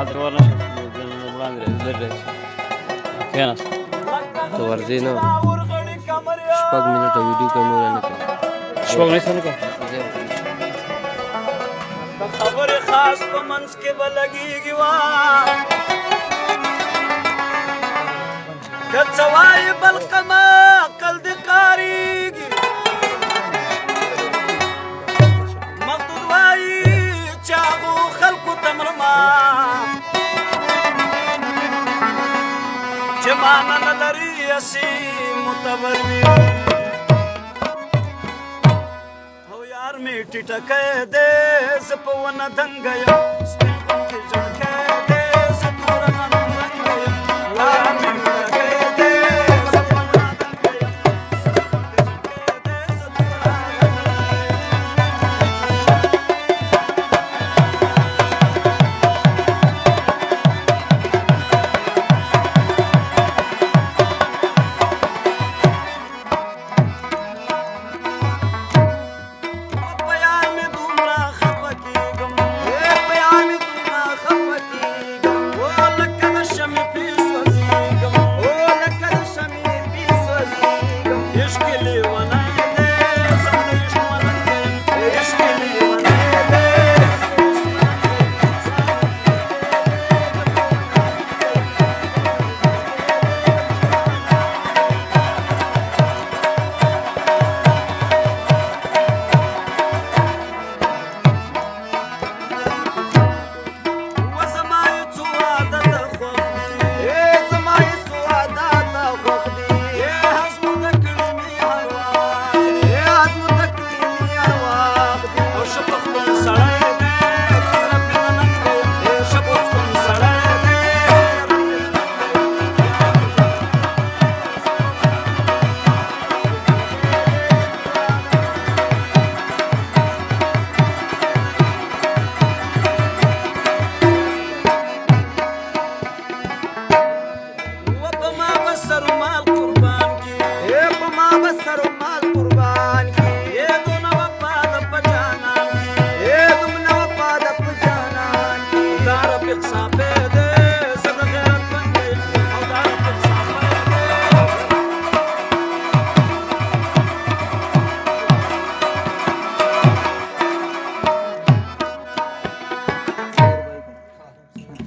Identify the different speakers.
Speaker 1: هلته ورنشو وړاندې لرې راشي کېناست
Speaker 2: ته ورځې نه شپږ منټه ویډیو کوي نور نه کوي
Speaker 1: شپږ نه څه نه کوم
Speaker 3: خبرې خاص په منځ کې به لګېږي وا که څه وایي بل قمه عقل دې کارېږي مقصود وایي چې هغو خلکو ته مرمه چې معنه نه لري هسې معتبر وي او یار مې ټیټکی دی زه په ونه دنګه یم سپین غوندې ژړکی دی زه توره نرنګه یم یار مې ټیټکی دی زه په ونه دنګه یم سپین غوندې ژړکی دی زه توره سر مال قربان کی اے پما بسر مال